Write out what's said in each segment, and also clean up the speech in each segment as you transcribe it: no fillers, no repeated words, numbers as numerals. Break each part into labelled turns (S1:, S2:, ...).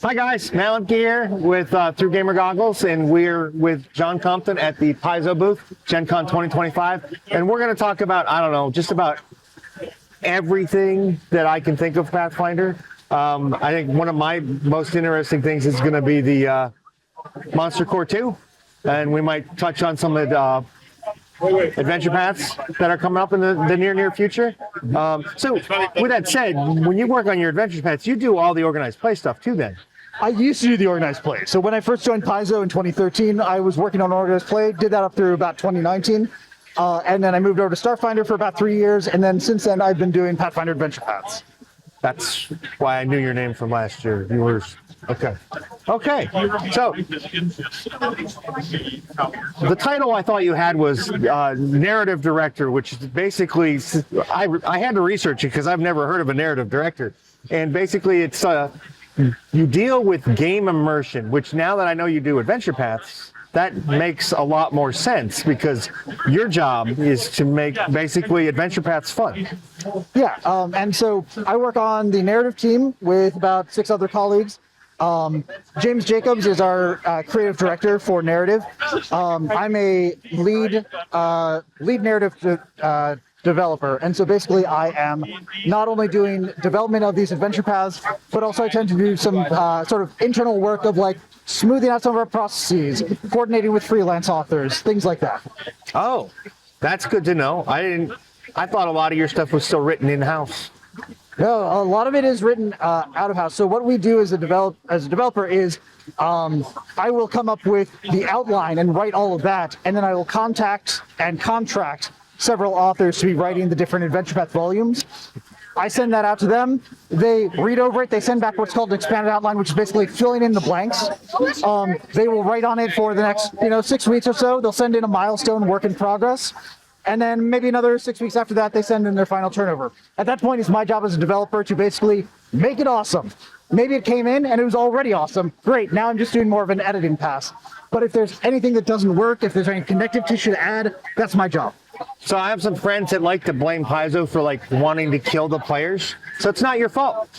S1: Hi guys, Malin here with Through Gamer Goggles, and we're with John Compton at the Paizo booth, Gen Con 2025, and we're going to talk about, I don't know, just about everything that I can think of Pathfinder. I think one of my most interesting things is going to be the Monster Core 2, and we might touch on some of the adventure paths that are coming up in the near future. So with that said, when you work on your adventure paths, you do all the organized play stuff too then.
S2: I used to do the organized play. So when I first joined Paizo in 2013, I was working on organized play, did that up through about 2019. And then I moved over to Starfinder for about 3 years. And then since then, I've been doing Pathfinder adventure paths.
S1: That's why I knew your name from last year. You were, okay. Okay, so the title I thought you had was narrative director, which is basically, I had to research it because I've never heard of a narrative director. And basically it's, you deal with game immersion, which now that I know you do adventure paths, that makes a lot more sense because your job is to make basically adventure paths fun.
S2: Yeah, and so I work on the narrative team with about 6 other colleagues. James Jacobs is our creative director for narrative. I'm a lead narrative developer, and so basically I am not only doing development of these adventure paths, but also I tend to do some sort of internal work of like smoothing out some of our processes, coordinating with freelance authors, things like that.
S1: Oh, that's good to know. I thought a lot of your stuff was still written in-house.
S2: No, a lot of it is written out of house. So what we do as a developer is I will come up with the outline and write all of that, and then I will contact and contract several authors to be writing the different adventure path volumes. I send that out to them. They read over it. They send back what's called an expanded outline, which is basically filling in the blanks. They will write on it for the next 6 weeks or so. They'll send in a milestone work in progress. And then maybe another 6 weeks after that, they send in their final turnover. At that point, it's my job as a developer to basically make it awesome. Maybe it came in and it was already awesome. Great, now I'm just doing more of an editing pass. But if there's anything that doesn't work, if there's any connective tissue to add, that's my job.
S1: So I have some friends that like to blame Paizo for like wanting to kill the players. So it's not your fault.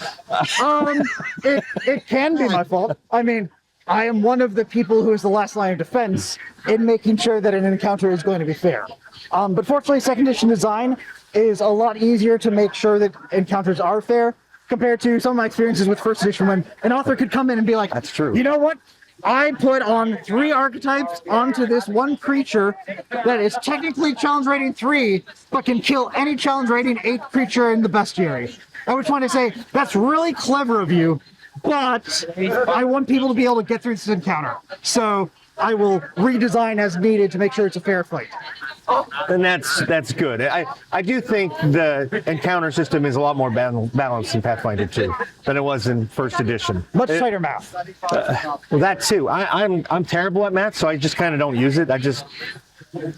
S2: It can be my fault. I mean, I am one of the people who is the last line of defense in making sure that an encounter is going to be fair. But fortunately, second edition design is a lot easier to make sure that encounters are fair compared to some of my experiences with first edition when an author could come in and be like,
S1: that's true.
S2: You know what? I put on 3 archetypes onto this one creature that is technically challenge rating 3, but can kill any challenge rating 8 creature in the bestiary. I was trying to say, that's really clever of you, but I want people to be able to get through this encounter. So I will redesign as needed to make sure it's a fair fight.
S1: And that's good. I do think the encounter system is a lot more balanced in Pathfinder 2 than it was in first edition.
S2: Much tighter math.
S1: Well, that too. I'm terrible at math, so I just kind of don't use it. I just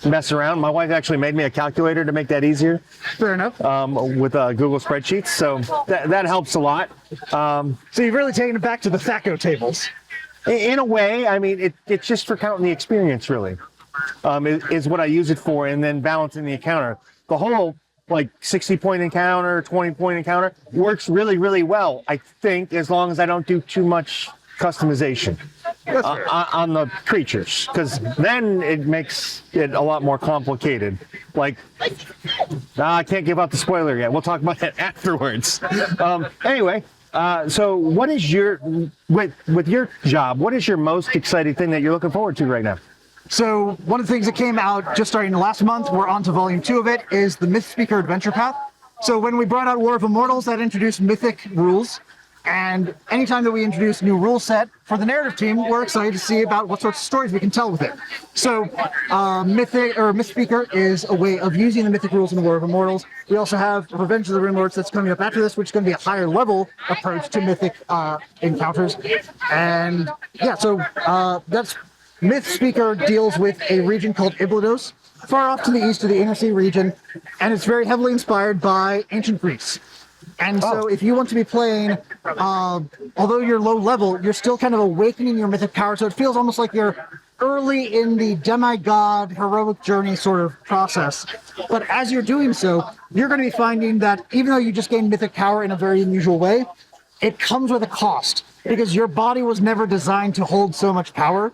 S1: mess around. My wife actually made me a calculator to make that easier.
S2: Fair enough.
S1: With Google Spreadsheets, so that helps a lot.
S2: So you've really taken it back to the THACO tables.
S1: In a way, I mean, it's just for counting the experience, really. Is what I use it for, and then balancing the encounter. The whole like 60-point encounter, 20-point encounter works really, really well, I think, as long as I don't do too much customization on the creatures, because then it makes it a lot more complicated. Like, I can't give out the spoiler yet. We'll talk about that afterwards. Anyway. So what is with your job, what is your most exciting thing that you're looking forward to right now?
S2: So one of the things that came out just starting last month, we're on to volume 2 of it, is the Mythspeaker adventure path. So when we brought out War of Immortals, that introduced mythic rules. And anytime that we introduce a new rule set for the narrative team, we're excited to see about what sorts of stories we can tell with it. So Mythspeaker is a way of using the mythic rules in the War of Immortals. We also have Revenge of the Rimlords that's coming up after this, which is going to be a higher level approach to mythic encounters. And yeah, so that's Mythspeaker deals with a region called Iblados, far off to the east of the Inner Sea region, and it's very heavily inspired by ancient Greece. And so if you want to be playing, although you're low level, you're still kind of awakening your mythic power, so it feels almost like you're early in the demigod heroic journey sort of process. But as you're doing so, you're going to be finding that even though you just gain mythic power in a very unusual way, it comes with a cost because your body was never designed to hold so much power.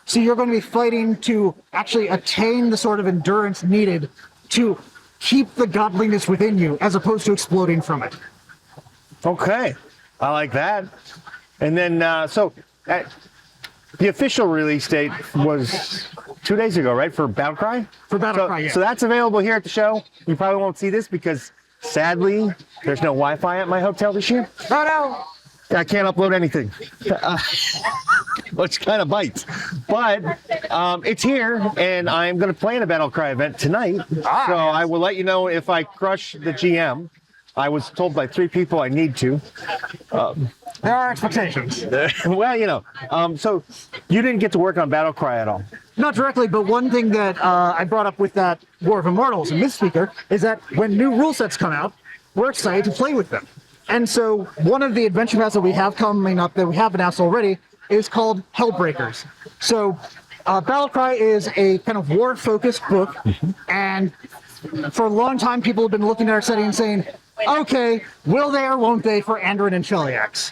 S2: So you're going to be fighting to actually attain the sort of endurance needed to keep the godliness within you as opposed to exploding from it.
S1: Okay, I like that. And then, the official release date was 2 days ago, right, for Battlecry?
S2: For Battlecry, yeah.
S1: So that's available here at the show. You probably won't see this because, sadly, there's no Wi-Fi at my hotel this year.
S2: No.
S1: I can't upload anything, which kind of bites. But it's here, and I'm going to play in a Battlecry event tonight. I will let you know if I crush the GM. I was told by 3 people I need to.
S2: There are expectations.
S1: Well, so you didn't get to work on Battlecry at all.
S2: Not directly, but one thing that I brought up with that War of Immortals and Mythspeaker is that when new rule sets come out, we're excited to play with them. And so one of the adventure paths that we have coming up that we have announced already is called Hellbreakers. So Battlecry is a kind of war-focused book, and for a long time people have been looking at our setting and saying, okay, will they or won't they for Andrin and Cheliax?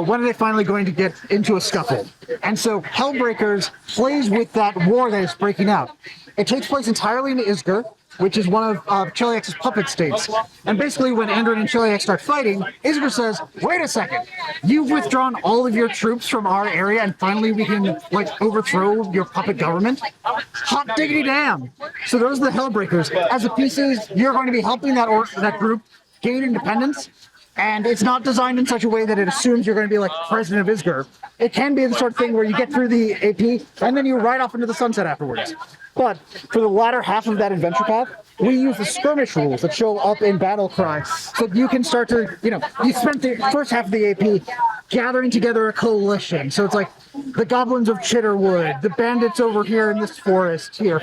S2: When are they finally going to get into a scuffle? And so Hellbreakers plays with that war that is breaking out. It takes place entirely in Isgir, which is one of Cheliax's puppet states. And basically when Andrin and Cheliax start fighting, Isgir says, wait a second, you've withdrawn all of your troops from our area and finally we can overthrow your puppet government? Hot diggity damn! So those are the Hellbreakers. As a PCs, you're going to be helping that group gain independence. And it's not designed in such a way that it assumes you're going to be like president of Isgir. It can be the sort of thing where you get through the AP and then you ride off into the sunset afterwards. But for the latter half of that adventure path, we use the skirmish rules that show up in Battlecry. So you can start to, you spent the first half of the AP gathering together a coalition. So it's like the goblins of Chitterwood, the bandits over here in this forest here.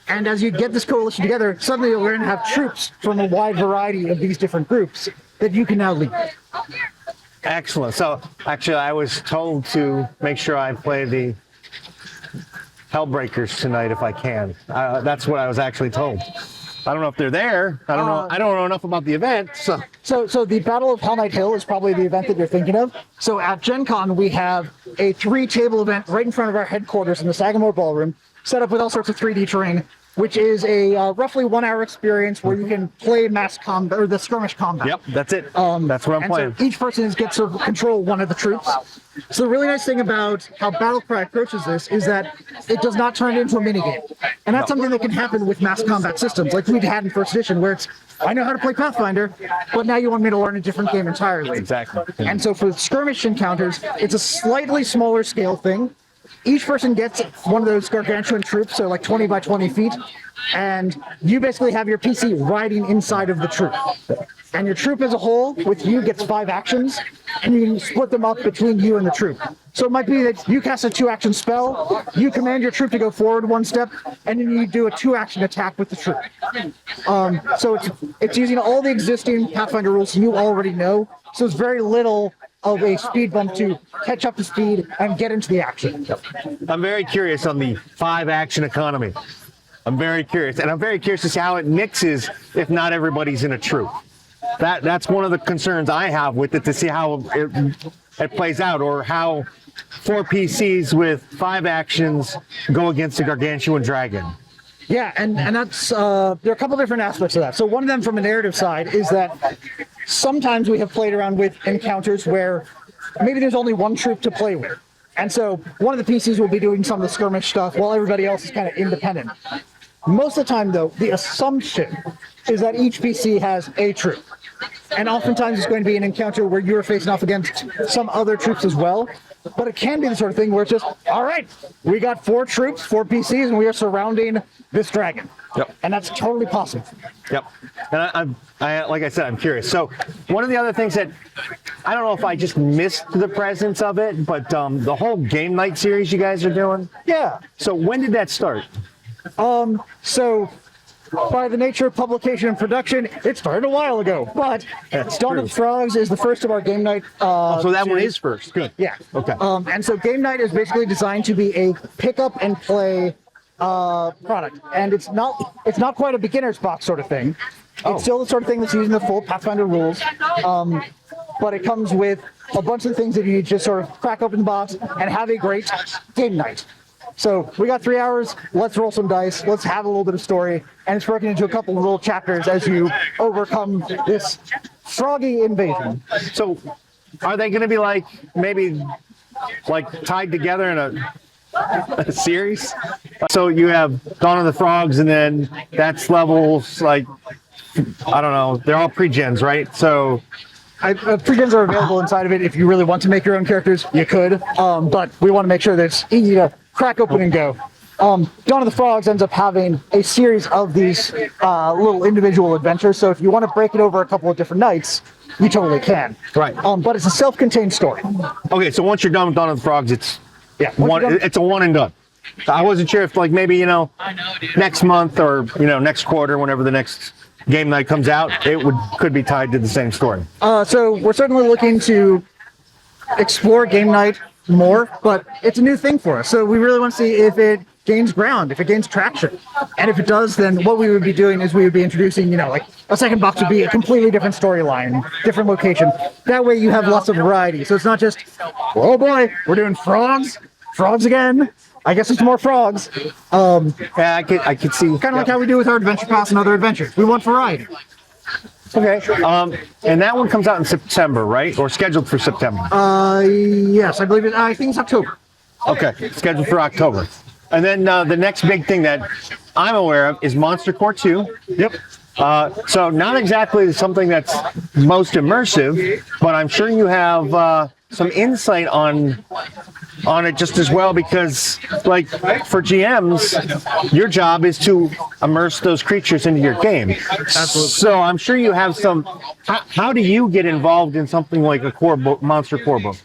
S2: And as you get this coalition together, suddenly you're going to have troops from a wide variety of these different groups that you can now lead.
S1: Excellent. So actually I was told to make sure I play the Hellbreakers tonight if I can. That's what I was actually told. I don't know if they're there. I don't know. I don't know enough about the event. So
S2: the Battle of Hell Knight Hill is probably the event that you're thinking of. So at Gen Con, we have a 3-table event right in front of our headquarters in the Sagamore Ballroom, set up with all sorts of 3D terrain, which is a roughly 1-hour experience where you can play mass combat or the skirmish combat.
S1: Yep, that's it. That's what I'm playing.
S2: So each person gets to control one of the troops. So the really nice thing about how Battlecry approaches this is that it does not turn into a minigame. And that's something that can happen with mass combat systems, like we had in first edition, where it's, I know how to play Pathfinder, but now you want me to learn a different game entirely.
S1: Exactly.
S2: And so for skirmish encounters, it's a slightly smaller scale thing. Each person gets one of those gargantuan troops, so like 20 by 20 feet, and you basically have your PC riding inside of the troop. And your troop as a whole, with you, gets 5 actions, and you can split them up between you and the troop. So it might be that you cast a 2-action spell, you command your troop to go forward 1 step, and then you do a 2-action attack with the troop. So it's using all the existing Pathfinder rules you already know, so it's very little of a speed bump to catch up to speed and get into the action.
S1: I'm very curious on the 5-action economy. I'm very curious, and I'm very curious to see how it mixes if not everybody's in a troop. That's one of the concerns I have with it, to see how it plays out, or how 4 PCs with 5 actions go against a gargantuan dragon.
S2: Yeah, and that's there are a couple different aspects of that. So one of them from a narrative side is that sometimes we have played around with encounters where maybe there's only 1 troop to play with. And so one of the PCs will be doing some of the skirmish stuff while everybody else is kind of independent. Most of the time, though, the assumption is that each PC has a troop. And oftentimes it's going to be an encounter where you're facing off against some other troops as well. But it can be the sort of thing where it's just, all right, we got 4 troops, 4 PCs, and we are surrounding this dragon.
S1: Yep.
S2: And that's totally possible.
S1: Yep. And I like I said, I'm curious. So one of the other things that, I don't know if I just missed the presence of it, but the whole game night series you guys are doing.
S2: Yeah.
S1: So when did that start?
S2: So by the nature of publication and production, it started a while ago. But Dawn of Frogs is the first of our game night.
S1: So that one is first. Good.
S2: Yeah.
S1: Okay.
S2: And so game night is basically designed to be a pick up and play product, and it's not quite a beginner's box sort of thing. It's still the sort of thing that's using the full Pathfinder rules. but it comes with a bunch of things that you need to just sort of crack open the box and have a great game night. So we got 3 hours, let's roll some dice, let's have a little bit of story, and it's broken into a couple of little chapters as you overcome this froggy invasion.
S1: So are they going to be like, maybe like tied together in a series? So you have Dawn of the Frogs, and then that's levels like, I don't know, they're all pre-gens, right? So
S2: Pre-gens are available inside of it. If you really want to make your own characters, you could, but we want to make sure that it's easy to crack open and go. Dawn of the Frogs ends up having a series of these little individual adventures, so if you want to break it over a couple of different nights, you totally can.
S1: Right.
S2: But it's a self-contained story.
S1: Okay, so once you're done with Dawn of the Frogs, it's
S2: once
S1: it's a one and done. I wasn't sure if, like, maybe, you know, next month or, you know, next quarter, whenever the next game night comes out, could be tied to the same story.
S2: So we're certainly looking to explore game night more, but it's a new thing for us. So we really want to see if it gains ground, if it gains traction. And if it does, then what we would be doing is we would be introducing, you know, like a second box would be a completely different storyline, different location. That way you have lots of variety. So it's not just, oh boy, we're doing frogs again. I guess it's more frogs.
S1: Yeah, I could see.
S2: Kind of like how we do with our Adventure Pass and other adventures. We want variety.
S1: Okay. And that one comes out in September, right? Or scheduled for September?
S2: Yes, I believe it. I think it's October.
S1: Okay, scheduled for October. And then the next big thing that I'm aware of is Monster Core 2.
S2: Yep.
S1: So not exactly something that's most immersive, but I'm sure you have some insight on it just as well, because, like, for GMs, your job is to immerse those creatures into your game.
S2: Absolutely.
S1: So I'm sure you have some. How do you get involved in something like a core book, monster core book?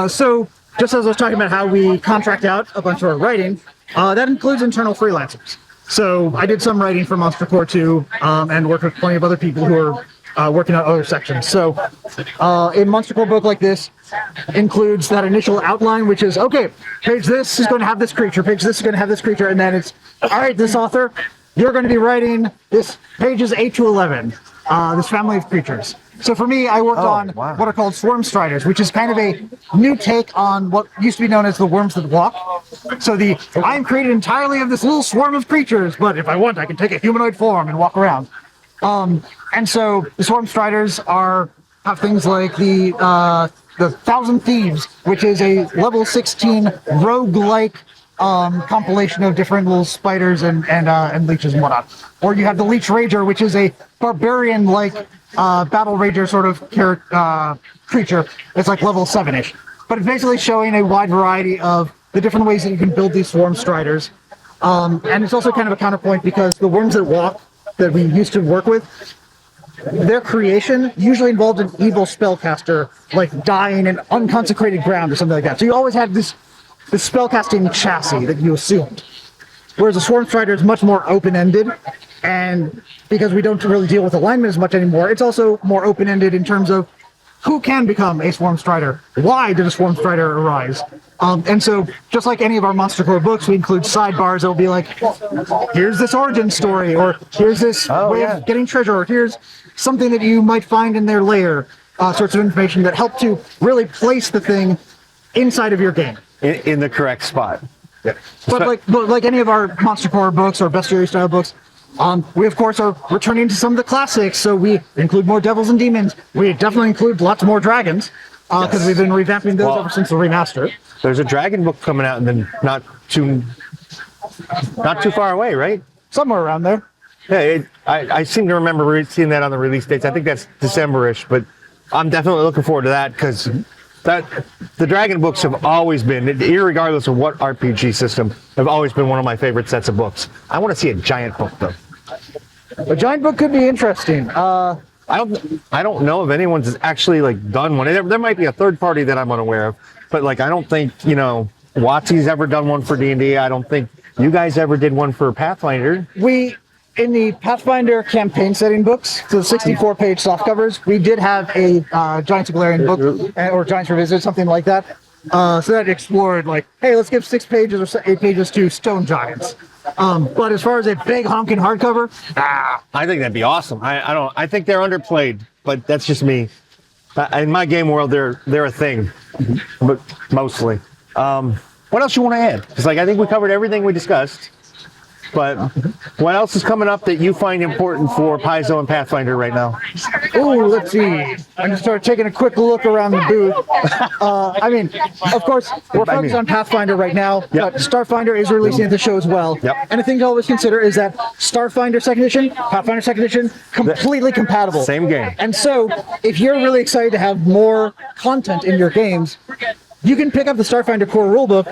S2: So just as I was talking about how we contract out a bunch of our writing, that includes internal freelancers. So I did some writing for Monster Core 2 and worked with plenty of other people who are working on other sections. So a Monster Core book like this includes that initial outline, which is, okay, page this is going to have this creature, page this is going to have this creature, and then it's, all right, this author, you're going to be writing this pages 8 to 11, this family of creatures. So for me, I worked on what are called Swarm Striders, which is kind of a new take on what used to be known as the Worms That Walk. So I'm created entirely of this little swarm of creatures, but if I want, I can take a humanoid form and walk around. And so the Swarm Striders have things like the Thousand Thieves, which is a level 16 rogue-like compilation of different little spiders and leeches and whatnot. Or you have the Leech Rager, which is a barbarian-like battle rager sort of creature. It's like level 7-ish. But it's basically showing a wide variety of the different ways that you can build these Swarm Striders. And it's also kind of a counterpoint, because the Worms That Walk that we used to work with, their creation usually involved an evil spellcaster, like dying in unconsecrated ground or something like that. So you always had this spellcasting chassis that you assumed. Whereas the Swarm Strider is much more open-ended, and because we don't really deal with alignment as much anymore, it's also more open-ended in terms of who can become a Swarm Strider? Why did a Swarm Strider arise? And so, just like any of our Monster Core books, we include sidebars that will be like, here's this origin story, or here's this way of getting treasure, or here's something that you might find in their lair, sorts of information that help to really place the thing inside of your game.
S1: In the correct spot.
S2: Yeah. But like any of our Monster Core books or Bestiary style books, we of course are returning to some of the classics, so we include more devils and demons. We definitely include lots more dragons, because we've been revamping those ever since the remaster.
S1: There's a dragon book coming out, and then not too far away, right?
S2: Somewhere around there.
S1: Yeah, I seem to remember seeing that on the release dates. I think that's December-ish, but I'm definitely looking forward to that, because the dragon books have always been, irregardless of what RPG system, have always been one of my favorite sets of books. I want to see a giant book, though.
S2: A giant book could be interesting.
S1: I don't know if anyone's actually like done one. There might be a third party that I'm unaware of, but like I don't think WotC's ever done one for D&D. I don't think you guys ever did one for Pathfinder.
S2: In the Pathfinder campaign setting books, so the 64-page softcovers, we did have a Giants of Galarian book, or Giants Revisited, something like that. So that explored, like, hey, let's give 6 pages or 8 pages to stone giants. But as far as a big honking hardcover,
S1: I think that'd be awesome. I think they're underplayed, but that's just me. In my game world, they're a thing, but mostly. What else you want to add? Because like I think we covered everything we discussed. But what else is coming up that you find important for Paizo and Pathfinder right now?
S2: Ooh, let's see. I'm just start taking a quick look around the booth. I mean, of course, we're focused on Pathfinder right now, but Starfinder is releasing at the show as well.
S1: Yep.
S2: And the thing to always consider is that Starfinder Second Edition, Pathfinder Second Edition, completely compatible.
S1: Same game.
S2: And so, if you're really excited to have more content in your games, you can pick up the Starfinder core rulebook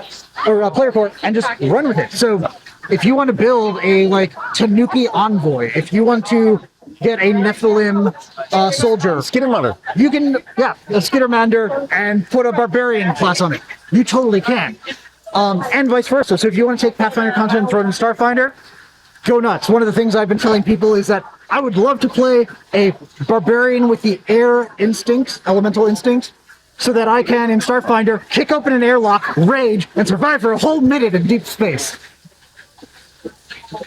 S2: or player core and just run with it. So, if you want to build a Tanuki envoy, if you want to get a Nephilim soldier,
S1: Skittermunder.
S2: you can a Skittermander and put a barbarian class on it. You totally can, and vice versa. So if you want to take Pathfinder content and throw it in Starfinder, go nuts. One of the things I've been telling people is that I would love to play a barbarian with the air instincts, elemental instincts, so that I can in Starfinder kick open an airlock, rage, and survive for a whole minute in deep space.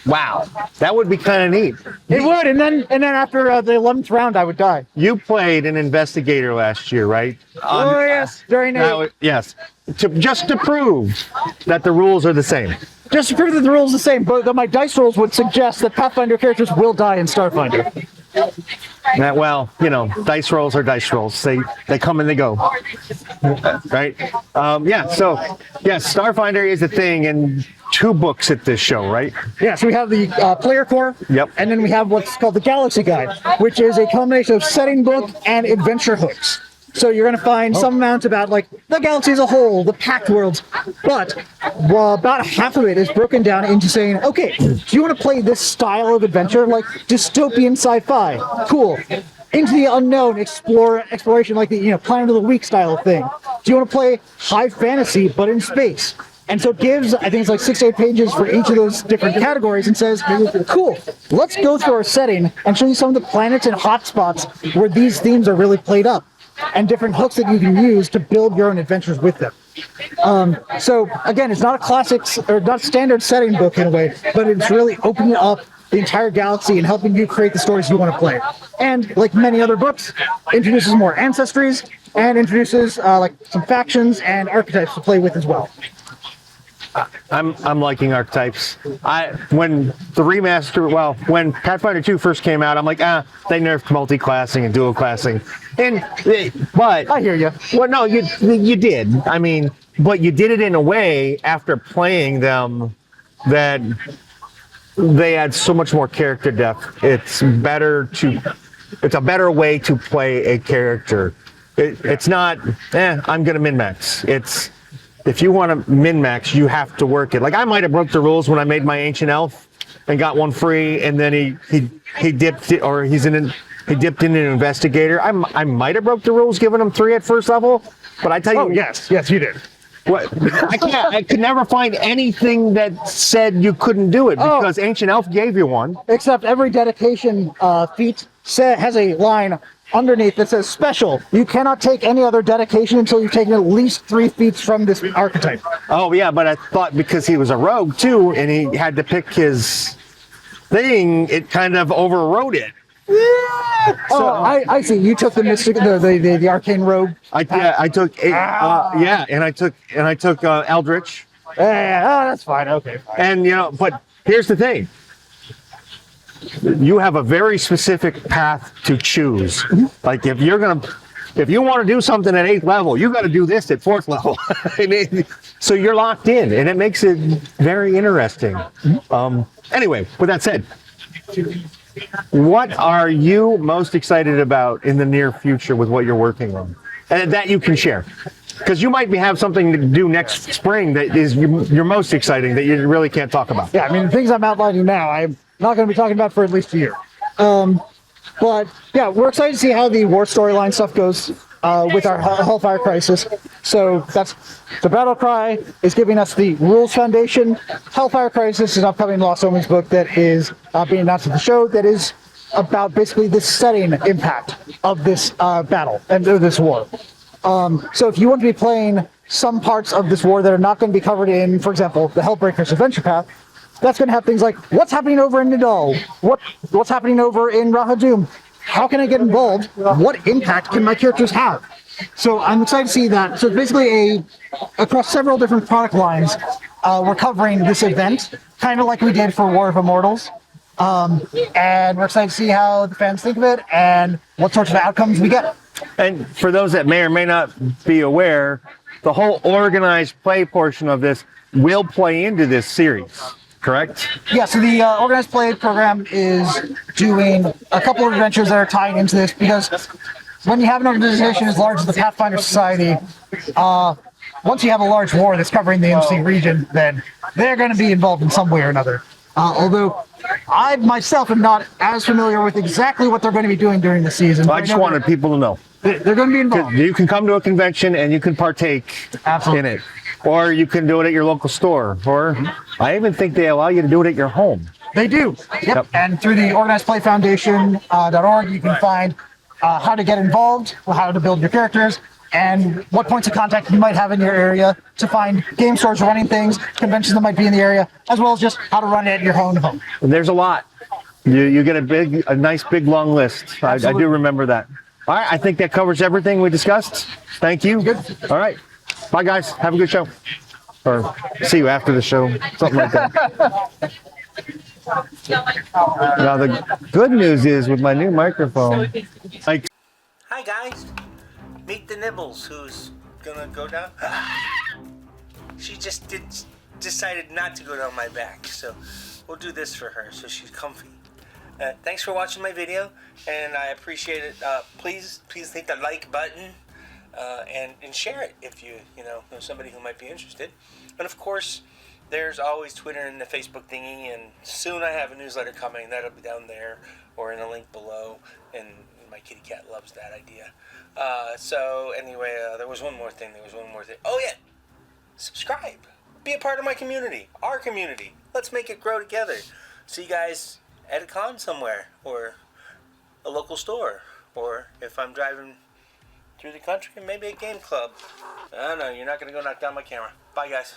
S1: Wow, that would be kind of neat.
S2: It would, and then after the 11th round, I would die.
S1: You played an investigator last year, right?
S2: Oh yes, during
S1: Yes, just to prove that the rules are the same.
S2: just to prove that the rules are the same, but my dice rolls would suggest that Pathfinder characters will die in Starfinder.
S1: Well, you know, dice rolls are dice rolls. They come and they go, right? So Starfinder is a thing, and 2 books at this show, right?
S2: Yeah, so we have the player core,
S1: Yep.
S2: and then we have what's called the Galaxy Guide, which is a combination of setting book and adventure hooks. So you're going to find some amount about the galaxy as a whole, the packed worlds, but about half of it is broken down into saying, okay, do you want to play this style of adventure, like dystopian sci-fi? Cool. Into the unknown, exploration, like the Planet of the Week style thing. Do you want to play high fantasy but in space? And so it gives, I think it's like 6 to 8 pages for each of those different categories and says, cool, let's go through our setting and show you some of the planets and hotspots where these themes are really played up and different hooks that you can use to build your own adventures with them. So again, it's not a classic or not standard setting book in a way, but it's really opening up the entire galaxy and helping you create the stories you want to play. And like many other books, introduces more ancestries and introduces some factions and archetypes to play with as well.
S1: I'm liking archetypes. When Pathfinder 2 first came out, I'm like, they nerfed multi-classing and dual classing. But
S2: I hear you.
S1: Well, no, you did. I mean, but you did it in a way after playing them that they add so much more character depth. It's a better way to play a character. It's not, I'm gonna min-max. It's, if you want to min-max, you have to work it. Like I might have broke the rules when I made my ancient elf and got one free, and then he dipped it, or he dipped into an investigator. I might have broke the rules giving him 3 at first level, but I tell you,
S2: yes, you did.
S1: What I could never find anything that said you couldn't do it because Ancient Elf gave you one.
S2: Except every dedication feat has a line underneath that says special. You cannot take any other dedication until you've taken at least 3 feats from this archetype.
S1: Oh yeah, but I thought because he was a rogue too, and he had to pick his thing, it kind of overrode it.
S2: I see. You took the mystic, the arcane rogue.
S1: I took and I took Eldritch.
S2: That's fine. Okay, fine.
S1: And but here's the thing. You have a very specific path to choose. Like if you want to do something at 8th level, you got to do this at 4th level. So you're locked in, and it makes it very interesting. Anyway, with that said, what are you most excited about in the near future with what you're working on, and that you can share? Because you might have something to do next spring that is your most exciting that you really can't talk about.
S2: Yeah, I mean, the things I'm outlining now, I'm not going to be talking about for at least a year. But yeah, we're excited to see how the war storyline stuff goes with our Hellfire Crisis. So that's the Battlecry is giving us the rules foundation. Hellfire Crisis is an upcoming Lost Omens book that is being announced at the show that is about basically the setting impact of this battle and this war. So if you want to be playing some parts of this war that are not going to be covered in, for example, the Hellbreakers Adventure Path, that's going to have things like what's happening over in Nidal, what's happening over in Rahadum, how can I get involved? What impact can my characters have? So I'm excited to see that. So it's basically across several different product lines, we're covering this event, kind of like we did for War of Immortals. And we're excited to see how the fans think of it and what sorts of outcomes we get.
S1: And for those that may or may not be aware, the whole organized play portion of this will play into this series, correct?
S2: Yeah, so the organized play program is doing a couple of adventures that are tied into this, because when you have an organization as large as the Pathfinder Society, once you have a large war that's covering the MC region, then they're going to be involved in some way or another. Although I myself am not as familiar with exactly what they're going to be doing during the season.
S1: Well, I just wanted people to know.
S2: They're going to be involved.
S1: You can come to a convention and you can partake in it. Or you can do it at your local store. Or I even think they allow you to do it at your home.
S2: They do. Yep. And through the Organized Play Foundation.org, you can find how to get involved, how to build your characters, and what points of contact you might have in your area to find game stores running things, conventions that might be in the area, as well as just how to run it at your own home.
S1: And there's a lot. You get a nice big long list. I do remember that. All right, I think that covers everything we discussed. Thank you.
S2: Good.
S1: All right. Bye, guys. Have a good show. Or see you after the show. Something like that. Now, the good news is with my new microphone, like.
S3: Hi, guys. Meet the Nibbles, who's gonna go down. She just decided not to go down my back, so we'll do this for her so she's comfy. Thanks for watching my video, and I appreciate it. Please hit the like button and share it if you know somebody who might be interested. And of course, there's always Twitter and the Facebook thingy, and soon I have a newsletter coming. That'll be down there or in a link below. And my kitty cat loves that idea. So anyway, there was one more thing. Oh yeah, subscribe. Be a part of my community, our community. Let's make it grow together. See you guys at a con somewhere, or a local store, or if I'm driving through the country, maybe a game club. I don't know, you're not going to go knock down my camera. Bye, guys.